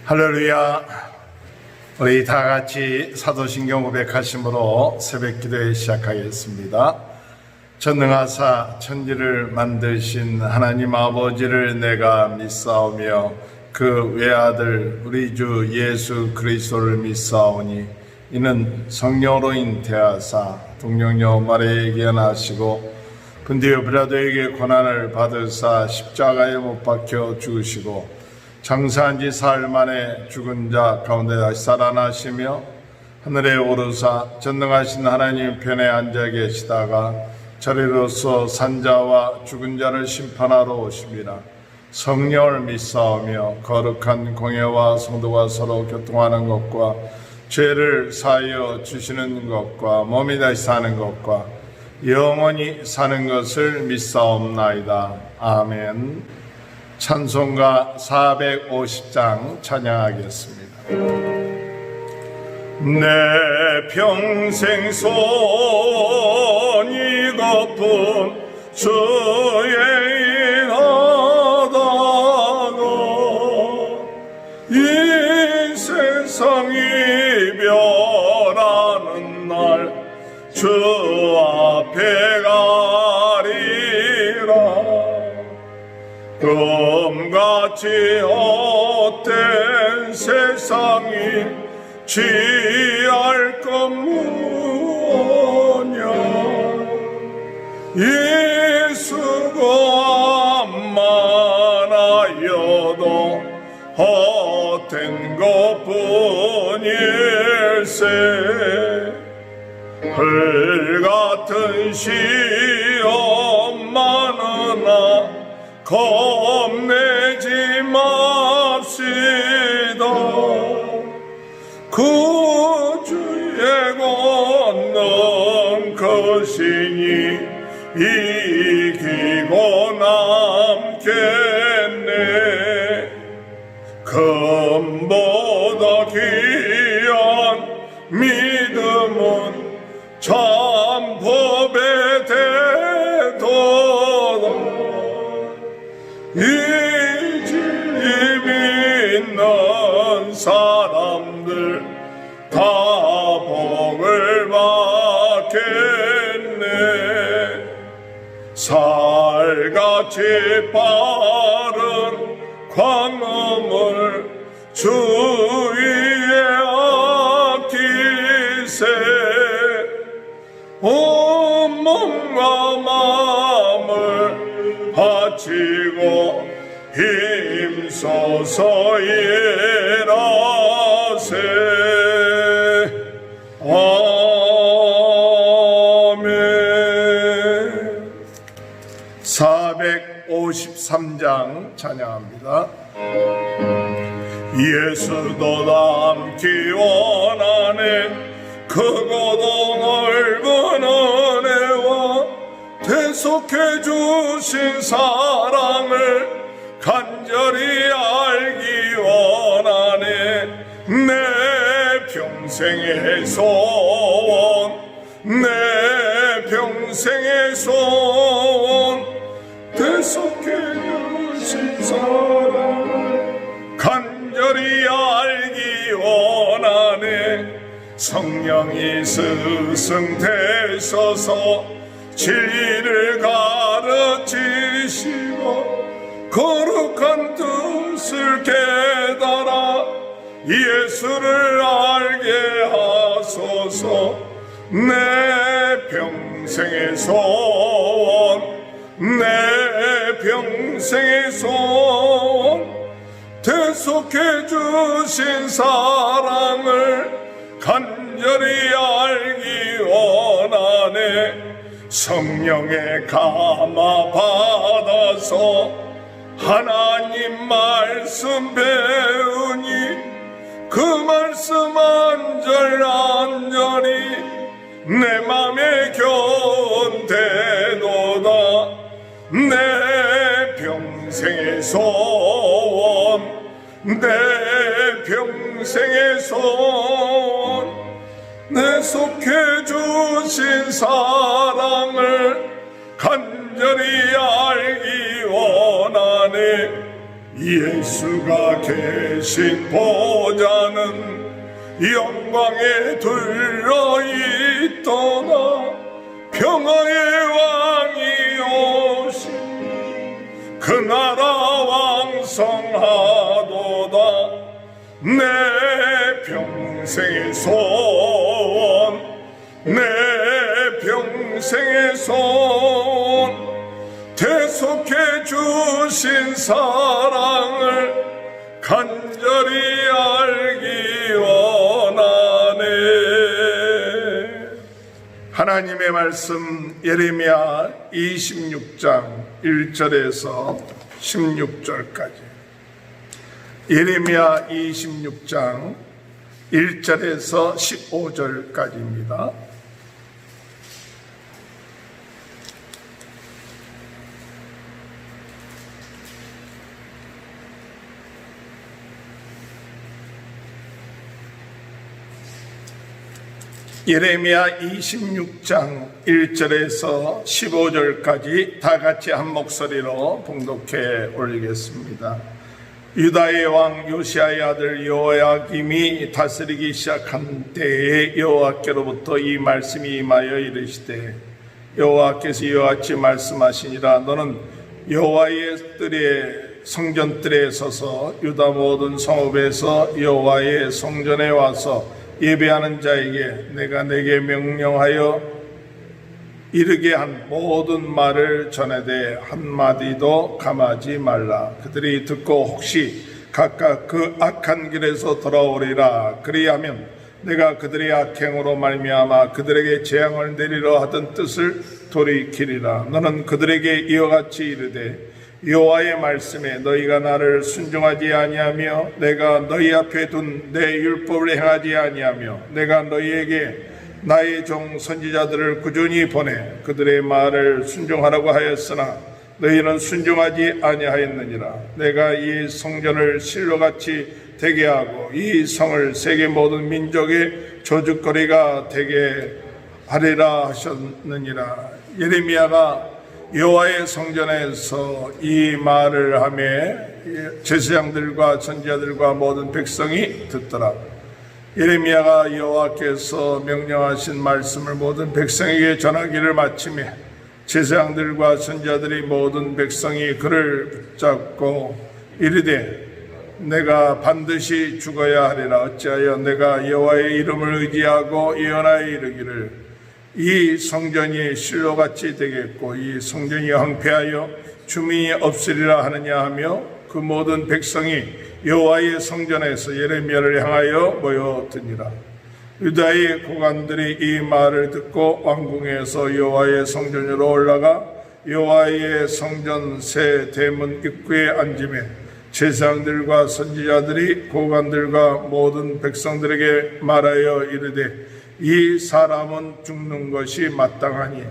할렐루야. 우리 다 같이 사도신경 고백하심으로 새벽 기도에 시작하겠습니다. 전능하사 천지를 만드신 하나님 아버지를 내가 믿사오며 그 외아들 우리 주 예수 그리스도를 믿사오니 이는 성령으로 잉태하사 동정녀 마리아에게 나시고 본디오 빌라도에게 고난을 받으사 십자가에 못 박혀 죽으시고 장사한 지 사흘 만에 죽은 자 가운데 다시 살아나시며 하늘에 오르사 전능하신 하나님 편에 앉아 계시다가 자리로서 산자와 죽은 자를 심판하러 오심이라. 성령을 믿사오며 거룩한 공예와 성도가 서로 교통하는 것과 죄를 사하여 주시는 것과 몸이 다시 사는 것과 영원히 사는 것을 믿사옵나이다. 아멘. 찬송가 450장 찬양하겠습니다. 내 평생 손이 거뿐 주의 일하다가 이 세상 이별하는 날 주 앞에 가리라. 금같이 헛된 세상이 취할 것 무엇냐. 이 수고만 하여도 헛된 것뿐일세. 불같은 시험만으나 겁내지 맙시다. 구주의 권능 크시니 이기고 남겠네. 금보다 귀한 믿음은 참 법에 대도다. 이 집 있는 사람들 다 복을 받겠네. 살같이 빠른 광음을 주 위에 아끼세. 온 몸과 마음을 바치고 힘써서 일하세. 아멘. 453장 찬양합니다. 예수도 닮기 원하네. 크고도 넓은 은혜와 대속해 주신 사랑을 간절히 알기 원하네. 내 평생의 소원, 내 평생의 소원, 대속해 주신 사랑을 간절히 알기 원하네. 성령이 스승되셔서 진리를 가르치시고 거룩한 뜻을 깨달아 예수를 알게 하소서. 내 평생의 소원, 내 평생의 소원, 대속해 주신 사랑을 간절히 알기 원하네. 성령의 감화 받아서 하나님 말씀 배우니 그 말씀 안절안절히 내 맘에 견대도다. 내 평생의 소원, 내 평생의 소원, 대속해 주신 사랑을 간절히 알기 원하네. 예수가 계신 보좌는 영광에 둘러있도다. 평화의 왕이 오시니 그 나라 왕성하도다. 내 평생의 소원, 내 평생의 소원, 대속해 주신 사랑을 간절히 알기 원하네. 하나님의 말씀 예레미야 26장 1절에서 16절까지. 예레미야 26장 1절에서 15절까지입니다. 예레미야 26장 1절에서 15절까지 다 같이 한 목소리로 봉독해 올리겠습니다. 유다의 왕 요시야의 아들 여호야김이 다스리기 시작한 때에 여호와께로부터 이 말씀이 임하여 이르시되, 여호와께서 이와 같이 말씀하시니라. 너는 여호와의 뜰에 성전 뜰에 서서 유다 모든 성읍에서 여호와의 성전에 와서 예배하는 자에게 내가 내게 명령하여 이르게 한 모든 말을 전하되 한마디도 감하지 말라. 그들이 듣고 혹시 각각 그 악한 길에서 돌아오리라. 그리하면 내가 그들의 악행으로 말미암아 그들에게 재앙을 내리려 하던 뜻을 돌이키리라. 너는 그들에게 이와 같이 이르되, 여호와의 말씀에 너희가 나를 순종하지 아니하며 내가 너희 앞에 둔 내 율법을 행하지 아니하며 내가 너희에게 나의 종 선지자들을 꾸준히 보내 그들의 말을 순종하라고 하였으나 너희는 순종하지 아니하였느니라. 내가 이 성전을 실로같이 되게 하고 이 성을 세계 모든 민족의 조죽거리가 되게 하리라 하셨느니라. 예레미야가 여호와의 성전에서 이 말을 하매 제사장들과 선지자들과 모든 백성이 듣더라. 예레미야가 여호와께서 명령하신 말씀을 모든 백성에게 전하기를 마치매 제사장들과 선지자들이 모든 백성이 그를 붙잡고 이르되, 내가 반드시 죽어야 하리라. 어찌하여 내가 여호와의 이름을 의지하고 예언하여 이르기를 이 성전이 실로같이 되겠고 이 성전이 황폐하여 주민이 없으리라 하느냐 하며 그 모든 백성이 여호와의 성전에서 예레미야를 향하여 모여드니라. 유다의 고관들이 이 말을 듣고 왕궁에서 여호와의 성전으로 올라가 여호와의 성전 새 대문 입구에 앉으매 제사장들과 선지자들이 고관들과 모든 백성들에게 말하여 이르되, 이 사람은 죽는 것이 마땅하니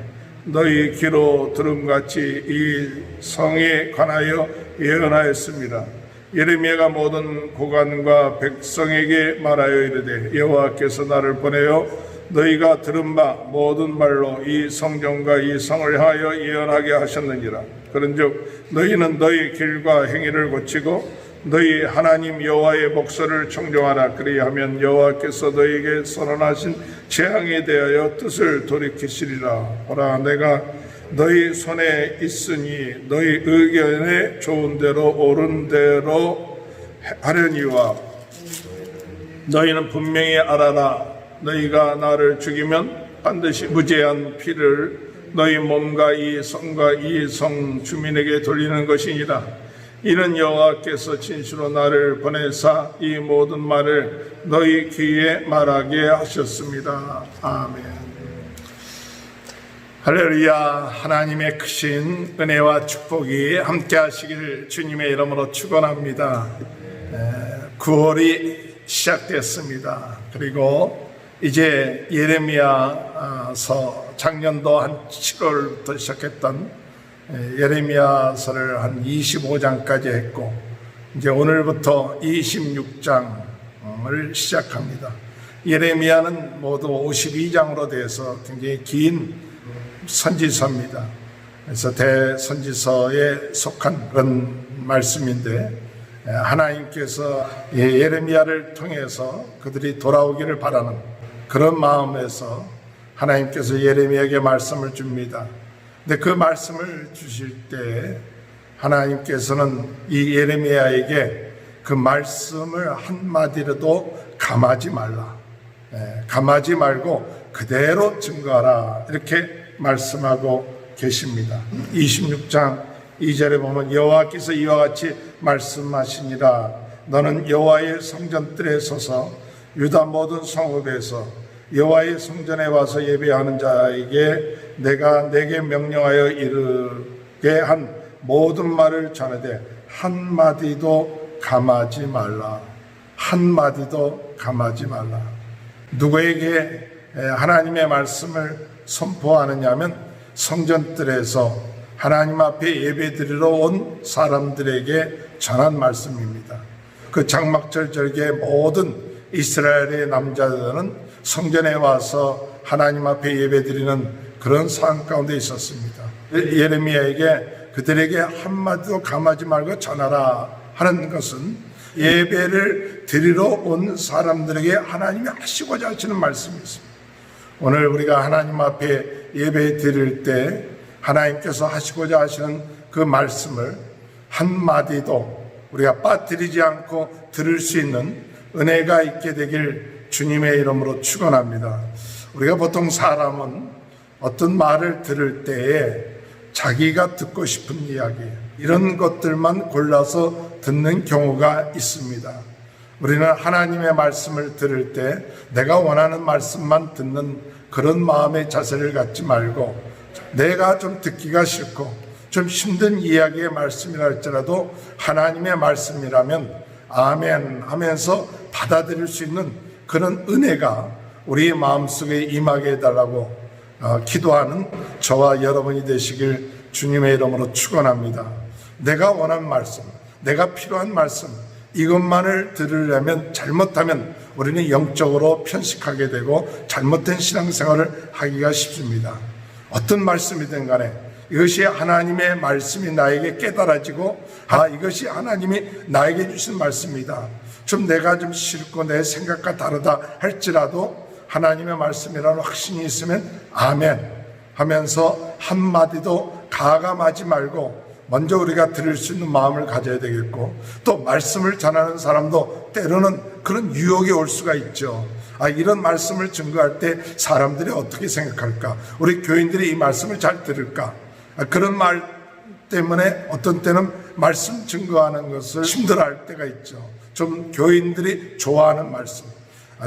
너희 귀로 들음같이 이 성에 관하여 예언하였습니다. 예레미야가 모든 고관과 백성에게 말하여 이르되, 여호와께서 나를 보내어 너희가 들은 바 모든 말로 이 성전과 이 성을 향하여 예언하게 하셨느니라. 그런즉 너희는 너희 길과 행위를 고치고 너희 하나님 여호와의 목소리를 청종하라. 그리하면 여호와께서 너희에게 선언하신 재앙에 대하여 뜻을 돌이키시리라. 보라, 내가 너희 손에 있으니 너희 의견에 좋은 대로 옳은 대로 하려니와 너희는 분명히 알아라. 너희가 나를 죽이면 반드시 무죄한 피를 너희 몸과 이 성과 이 성 주민에게 돌리는 것이니라. 이는 여호와께서 진실로 나를 보내사 이 모든 말을 너희 귀에 말하게 하셨습니다. 아멘. 할렐루야. 하나님의 크신 은혜와 축복이 함께 하시길 주님의 이름으로 축원합니다. 9월이 시작됐습니다. 그리고 이제 예레미야서 작년도 한 7월부터 시작했던 예레미야서를 한 25장까지 했고 이제 오늘부터 26장을 시작합니다. 예레미야는 모두 52장으로 돼서 굉장히 긴 선지서입니다. 그래서 대선지서에 속한 그런 말씀인데 하나님께서 예레미야를 통해서 그들이 돌아오기를 바라는 그런 마음에서 하나님께서 예레미야에게 말씀을 줍니다. 근데 그 말씀을 주실 때 하나님께서는 이 예레미야에게 그 말씀을 한마디라도 감하지 말라. 감하지 말고 그대로 증거하라. 이렇게 말씀하고 계십니다. 26장 2절에 보면 여호와께서 이와 같이 말씀하시니라. 너는 여호와의 성전뜰에 서서 유다 모든 성읍에서 여호와의 성전에 와서 예배하는 자에게 내가 내게 명령하여 이르게 한 모든 말을 전하되 한마디도 감하지 말라. 한마디도 감하지 말라. 누구에게 하나님의 말씀을 선포하느냐 하면 성전뜰에서 하나님 앞에 예배드리러 온 사람들에게 전한 말씀입니다. 그 장막절 절기에 모든 이스라엘의 남자들은 성전에 와서 하나님 앞에 예배드리는 그런 상황 가운데 있었습니다. 예레미야에게 그들에게 한마디도 감하지 말고 전하라 하는 것은 예배를 드리러 온 사람들에게 하나님이 하시고자 하시는 말씀이었습니다. 오늘 우리가 하나님 앞에 예배 드릴 때 하나님께서 하시고자 하시는 그 말씀을 한마디도 우리가 빠뜨리지 않고 들을 수 있는 은혜가 있게 되길 주님의 이름으로 축원합니다. 우리가 보통 사람은 어떤 말을 들을 때에 자기가 듣고 싶은 이야기 이런 것들만 골라서 듣는 경우가 있습니다. 우리는 하나님의 말씀을 들을 때 내가 원하는 말씀만 듣는 그런 마음의 자세를 갖지 말고 내가 좀 듣기가 싫고 좀 힘든 이야기의 말씀이라 할지라도 하나님의 말씀이라면 아멘 하면서 받아들일 수 있는 그런 은혜가 우리 마음속에 임하게 해달라고 기도하는 저와 여러분이 되시길 주님의 이름으로 축원합니다. 내가 원하는 말씀, 내가 필요한 말씀 이것만을 들으려면 잘못하면 우리는 영적으로 편식하게 되고 잘못된 신앙생활을 하기가 쉽습니다. 어떤 말씀이든 간에 이것이 하나님의 말씀이 나에게 깨달아지고 이것이 하나님이 나에게 주신 말씀이다. 좀 내가 좀 싫고 내 생각과 다르다 할지라도 하나님의 말씀이라는 확신이 있으면 아멘 하면서 한마디도 가감하지 말고 먼저 우리가 들을 수 있는 마음을 가져야 되겠고 또 말씀을 전하는 사람도 때로는 그런 유혹이 올 수가 있죠. 이런 말씀을 증거할 때 사람들이 어떻게 생각할까? 우리 교인들이 이 말씀을 잘 들을까? 그런 말 때문에 어떤 때는 말씀 증거하는 것을 힘들어할 때가 있죠. 좀 교인들이 좋아하는 말씀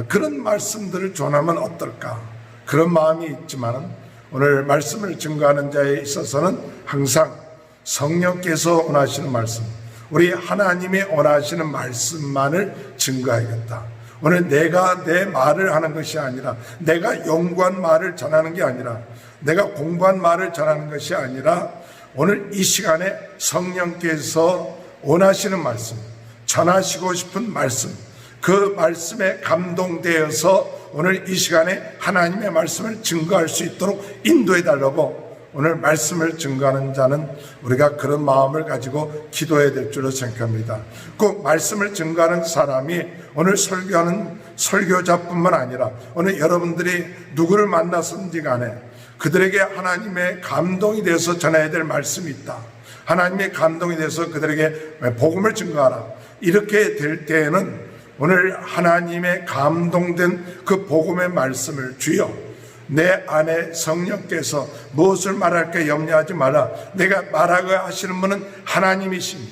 그런 말씀들을 전하면 어떨까? 그런 마음이 있지만 오늘 말씀을 증거하는 자에 있어서는 항상 성령께서 원하시는 말씀 우리 하나님이 원하시는 말씀만을 증거하겠다. 오늘 내가 내 말을 하는 것이 아니라 내가 연구한 말을 전하는 게 아니라 내가 공부한 말을 전하는 것이 아니라 오늘 이 시간에 성령께서 원하시는 말씀 전하시고 싶은 말씀 그 말씀에 감동되어서 오늘 이 시간에 하나님의 말씀을 증거할 수 있도록 인도해 달라고 오늘 말씀을 증거하는 자는 우리가 그런 마음을 가지고 기도해야 될 줄로 생각합니다. 꼭 말씀을 증거하는 사람이 오늘 설교하는 설교자뿐만 아니라 오늘 여러분들이 누구를 만났든지 간에 그들에게 하나님의 감동이 되어서 전해야 될 말씀이 있다. 하나님의 감동이 되어서 그들에게 복음을 증거하라. 이렇게 될 때에는 오늘 하나님의 감동된 그 복음의 말씀을 주여 내 안에 성령께서 무엇을 말할까 염려하지 마라. 내가 말하게 하시는 분은 하나님이시니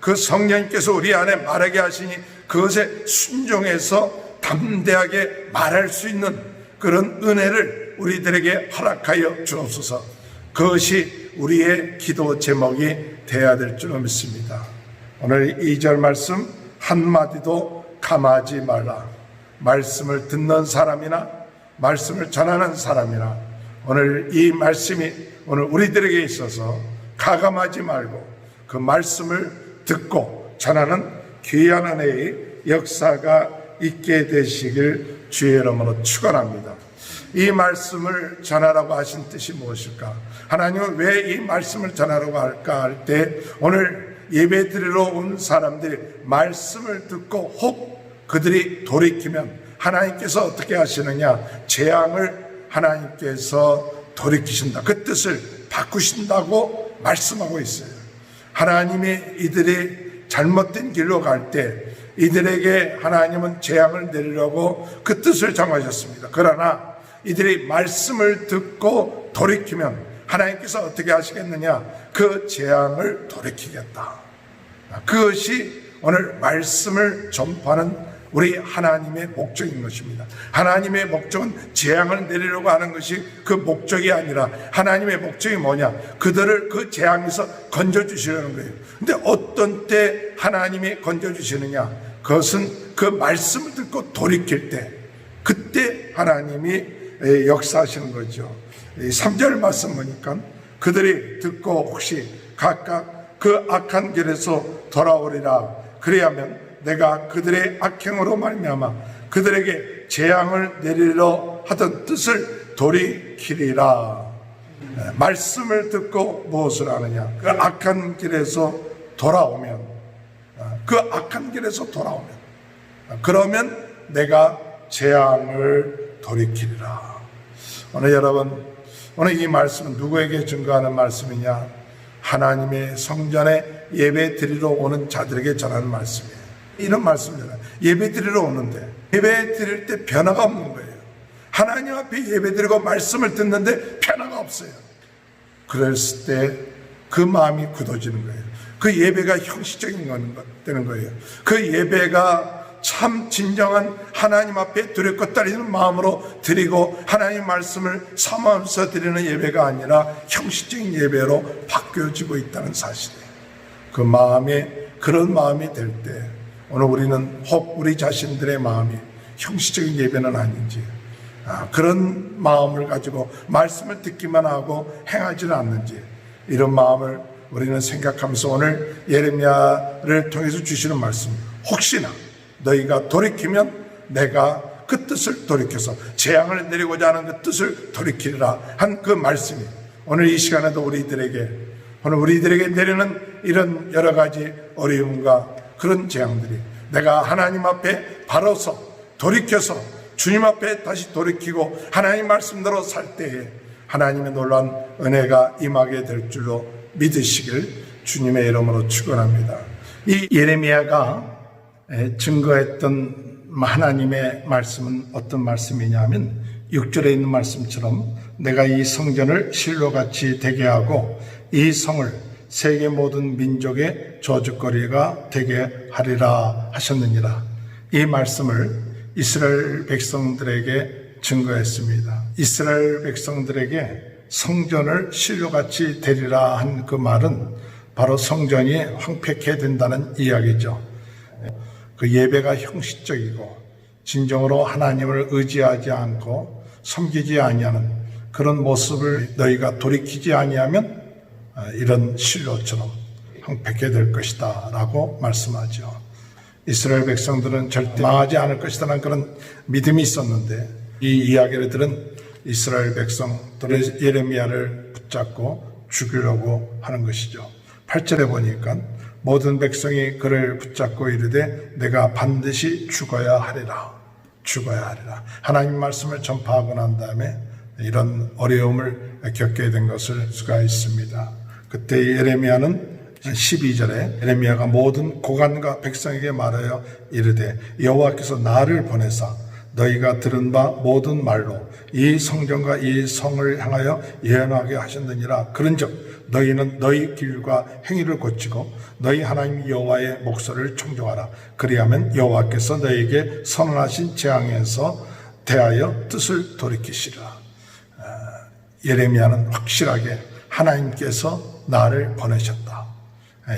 그 성령께서 우리 안에 말하게 하시니 그것에 순종해서 담대하게 말할 수 있는 그런 은혜를 우리들에게 허락하여 주옵소서. 그것이 우리의 기도 제목이 되어야 될 줄 믿습니다. 오늘 2절 말씀 한마디도 감하지 말라. 말씀을 듣는 사람이나 말씀을 전하는 사람이나 오늘 이 말씀이 오늘 우리들에게 있어서 가감하지 말고 그 말씀을 듣고 전하는 귀한 은혜의 역사가 있게 되시길 주의 이름으로 축원합니다. 이 말씀을 전하라고 하신 뜻이 무엇일까? 하나님은 왜 이 말씀을 전하라고 할까 할 때 오늘 예배 드리러 온 사람들이 말씀을 듣고 혹 그들이 돌이키면 하나님께서 어떻게 하시느냐? 재앙을 하나님께서 돌이키신다. 그 뜻을 바꾸신다고 말씀하고 있어요. 하나님이 이들이 잘못된 길로 갈 때 이들에게 하나님은 재앙을 내리려고 그 뜻을 정하셨습니다. 그러나 이들이 말씀을 듣고 돌이키면 하나님께서 어떻게 하시겠느냐? 그 재앙을 돌이키겠다. 그것이 오늘 말씀을 전파하는 우리 하나님의 목적인 것입니다. 하나님의 목적은 재앙을 내리려고 하는 것이 그 목적이 아니라 하나님의 목적이 뭐냐? 그들을 그 재앙에서 건져주시려는 거예요. 근데 어떤 때 하나님이 건져주시느냐? 그것은 그 말씀을 듣고 돌이킬 때, 그때 하나님이 역사하시는 거죠. 3절 말씀 보니까 그들이 듣고 혹시 각각 그 악한 길에서 돌아오리라. 그래야면 내가 그들의 악행으로 말미암아 그들에게 재앙을 내리려 하던 뜻을 돌이키리라. 말씀을 듣고 무엇을 하느냐? 그 악한 길에서 돌아오면, 그러면 내가 재앙을 돌이키리라. 오늘 여러분, 오늘 이 말씀은 누구에게 증거하는 말씀이냐? 하나님의 성전에 예배 드리러 오는 자들에게 전하는 말씀이에요. 이런 말씀이잖아요. 예배 드리러 오는데 예배 드릴 때 변화가 없는 거예요. 하나님 앞에 예배 드리고 말씀을 듣는데 변화가 없어요. 그랬을 때 그 마음이 굳어지는 거예요. 그 예배가 형식적인 되는 거예요. 그 예배가 참 진정한 하나님 앞에 두렵고 떨리는 마음으로 드리고 하나님 말씀을 사모하면서 드리는 예배가 아니라 형식적인 예배로 바뀌어지고 있다는 사실이에요. 그 마음이, 그런 마음이 될 때 오늘 우리는 혹 우리 자신들의 마음이 형식적인 예배는 아닌지, 그런 마음을 가지고 말씀을 듣기만 하고 행하지는 않는지, 이런 마음을 우리는 생각하면서 오늘 예레미야를 통해서 주시는 말씀, 혹시나 너희가 돌이키면 내가 그 뜻을 돌이켜서 재앙을 내리고자 하는 그 뜻을 돌이키리라 한 그 말씀이 오늘 이 시간에도 오늘 우리들에게 내리는 이런 여러 가지 어려움과 그런 재앙들이 내가 하나님 앞에 바로서 돌이켜서 주님 앞에 다시 돌이키고 하나님 말씀대로 살 때에 하나님의 놀라운 은혜가 임하게 될 줄로 믿으시길 주님의 이름으로 축원합니다. 이 예레미야가 증거했던 하나님의 말씀은 어떤 말씀이냐면 6절에 있는 말씀처럼 내가 이 성전을 실로같이 되게 하고 이 성을 세계 모든 민족의 저주거리가 되게 하리라 하셨느니라. 이 말씀을 이스라엘 백성들에게 증거했습니다. 이스라엘 백성들에게 성전을 실로같이 되리라 한 그 말은 바로 성전이 황폐케 된다는 이야기죠. 그 예배가 형식적이고 진정으로 하나님을 의지하지 않고 섬기지 아니하는 그런 모습을 너희가 돌이키지 아니하면 이런 실로처럼 황폐케 될 것이다 라고 말씀하죠. 이스라엘 백성들은 절대 망하지 않을 것이라는 그런 믿음이 있었는데 이 이야기를 들은 이스라엘 백성들의 예레미야를 붙잡고 죽이려고 하는 것이죠. 8절에 보니까 모든 백성이 그를 붙잡고 이르되 내가 반드시 죽어야 하리라. 하나님 말씀을 전파하고 난 다음에 이런 어려움을 겪게 된 것을 수가 있습니다. 그때 예레미야는 12절에 예레미야가 모든 고관과 백성에게 말하여 이르되 여호와께서 나를 보내사 너희가 들은 바 모든 말로 이 성전과 이 성을 향하여 예언하게 하셨느니라. 그런즉 너희는 너희 길과 행위를 고치고 너희 하나님 여호와의 목소리를 청종하라. 그리하면 여호와께서 너희에게 선언하신 재앙에서 대하여 뜻을 돌이키시라. 예레미야는 확실하게 하나님께서 나를 보내셨다.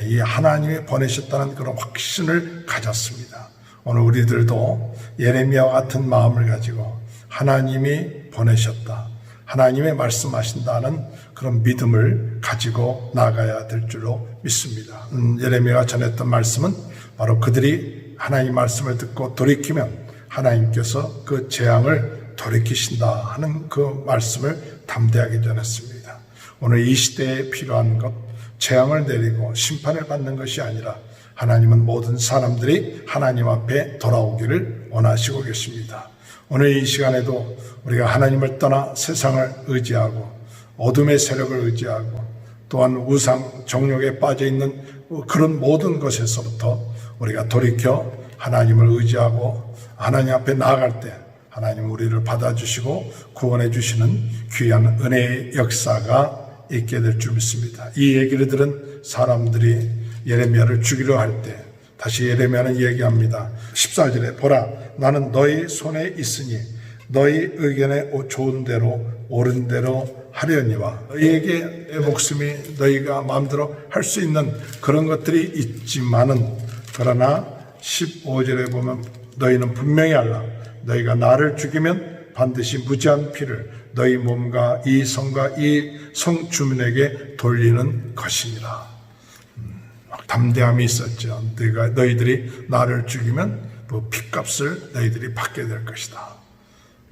이 하나님이 보내셨다는 그런 확신을 가졌습니다. 오늘 우리들도 예레미야와 같은 마음을 가지고 하나님이 보내셨다, 하나님이 말씀하신다는 그런 믿음을 가지고 나가야 될 줄로 믿습니다. 예레미야가 전했던 말씀은 바로 그들이 하나님 말씀을 듣고 돌이키면 하나님께서 그 재앙을 돌이키신다 하는 그 말씀을 담대하게 전했습니다. 오늘 이 시대에 필요한 것, 재앙을 내리고 심판을 받는 것이 아니라 하나님은 모든 사람들이 하나님 앞에 돌아오기를 원하시고 계십니다. 오늘 이 시간에도 우리가 하나님을 떠나 세상을 의지하고 어둠의 세력을 의지하고 또한 우상 정욕에 빠져 있는 그런 모든 것에서부터 우리가 돌이켜 하나님을 의지하고 하나님 앞에 나아갈 때 하나님 우리를 받아주시고 구원해 주시는 귀한 은혜의 역사가 있게 될 줄 믿습니다. 이 얘기를 들은 사람들이 예레미야를 죽이려 할 때 다시 예레미야는 얘기합니다. 14절에 보라 나는 너희 손에 있으니 너희 의견에 좋은 대로 옳은 대로 하려니와 너희에게 내 목숨이 너희가 마음대로 할 수 있는 그런 것들이 있지만은 그러나 15절에 보면 너희는 분명히 알라 너희가 나를 죽이면 반드시 무지한 피를 너희 몸과 이 성과 이 성 주민에게 돌리는 것이니라. 담대함이 있었죠. 너희들이 나를 죽이면 그 핏값을 너희들이 받게 될 것이다.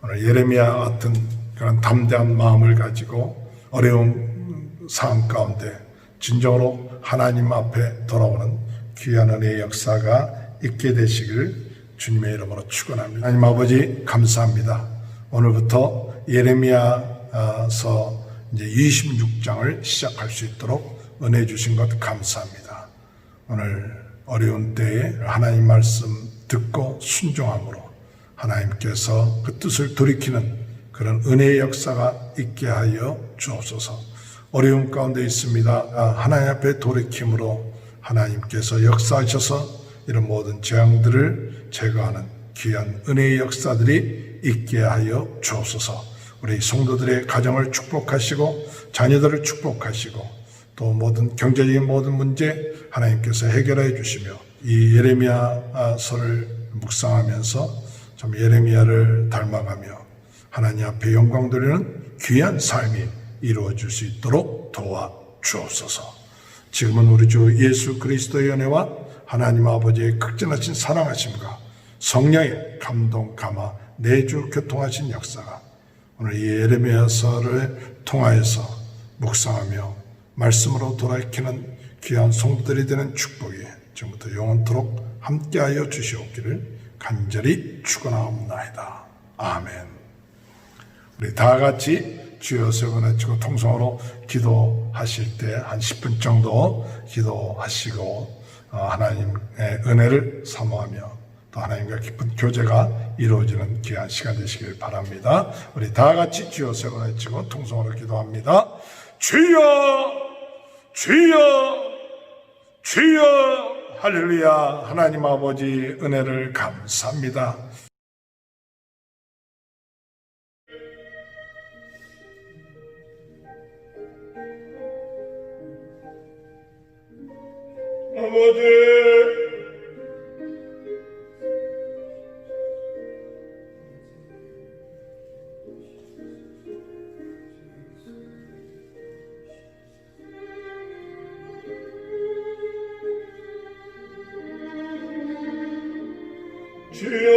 오늘 예레미야 같은 그런 담대한 마음을 가지고 어려운 상황 가운데 진정으로 하나님 앞에 돌아오는 귀한 은혜의 역사가 있게 되시기를 주님의 이름으로 축원합니다. 하나님 아버지 감사합니다. 오늘부터 예레미야서 이제 26장을 시작할 수 있도록 은혜 주신 것 감사합니다. 오늘 어려운 때에 하나님 말씀 듣고 순종함으로 하나님께서 그 뜻을 돌이키는 그런 은혜의 역사가 있게 하여 주옵소서. 어려움 가운데 있습니다. 하나님 앞에 돌이킴으로 하나님께서 역사하셔서 이런 모든 재앙들을 제거하는 귀한 은혜의 역사들이 있게 하여 주옵소서. 우리 성도들의 가정을 축복하시고 자녀들을 축복하시고 또 모든 경제적인 모든 문제 하나님께서 해결해 주시며 이 예레미야서를 묵상하면서 참 예레미야를 닮아가며 하나님 앞에 영광 돌리는 귀한 삶이 이루어질 수 있도록 도와 주옵소서. 지금은 우리 주 예수 그리스도의 은혜와 하나님 아버지의 극진하신 사랑하심과 성령의 감동 감화 내주 교통하신 역사가 오늘 이 예레미야서를 통하여서 묵상하며 말씀으로 돌이키는 귀한 성도들이 되는 축복이 지금부터 영원토록 함께하여 주시옵기를 간절히 축원하옵나이다. 아멘. 우리 다 같이 주여 세 번 외치고 통성으로 기도하실 때 한 10분 정도 기도하시고 하나님의 은혜를 사모하며 또 하나님과 깊은 교제가 이루어지는 귀한 시간 되시길 바랍니다. 우리 다 같이 주여 세 번 외치고 통성으로 기도합니다. 주여 주여 주여 할렐루야. 하나님 아버지 은혜를 감사합니다. 아버지 주여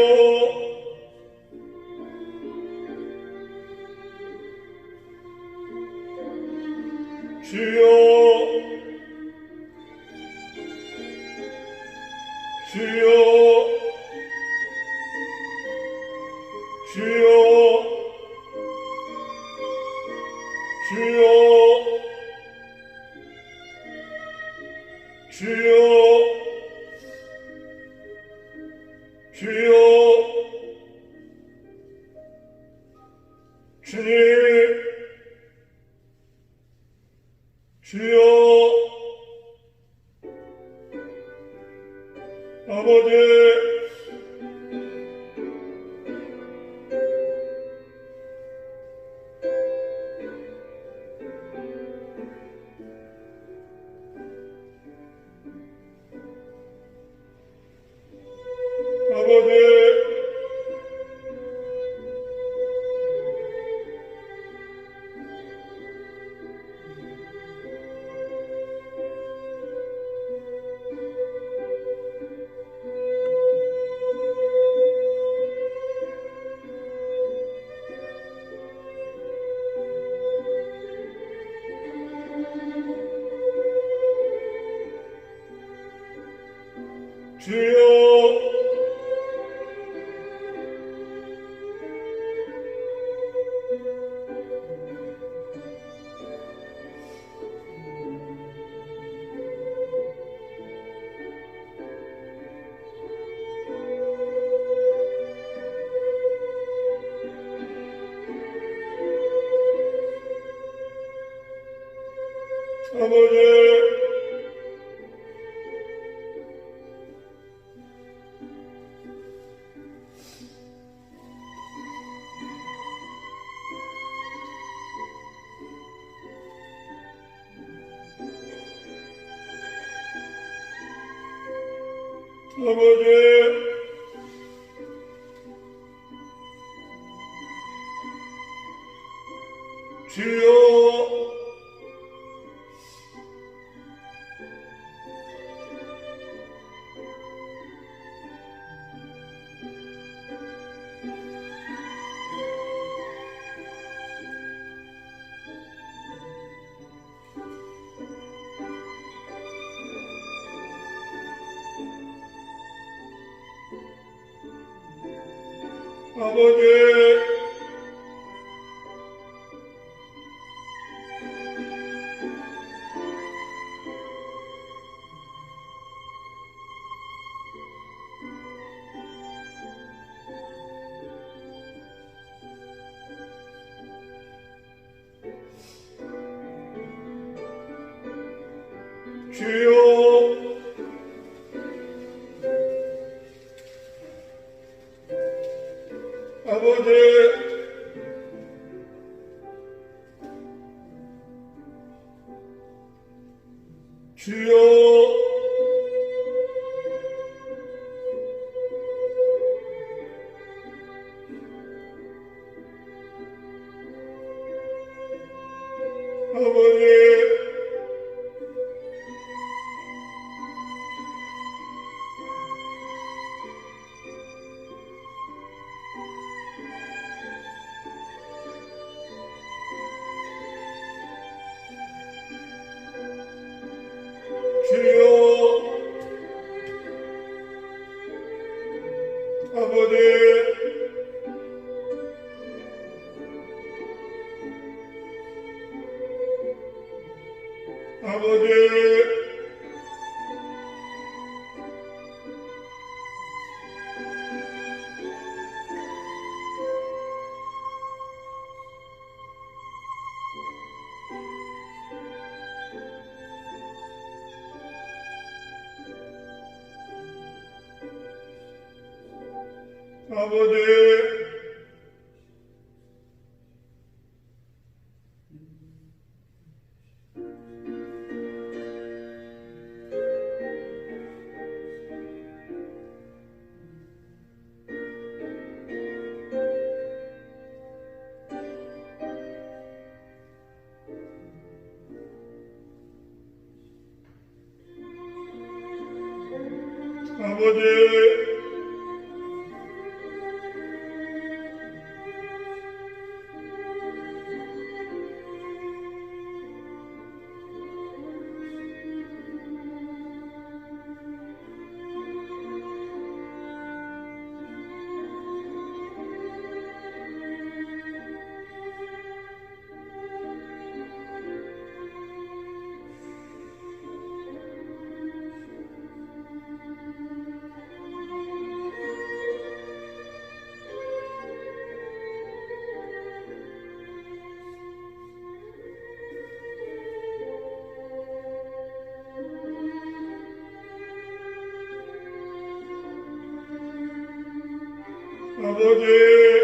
주여 주여 주여 주여 주여 주여 주님 주여 아버지 주여 아버지 아버지 주여 아버지 주여 아버지 주여 아버지 주여 아버지 아버지 아버지 아버지 아버지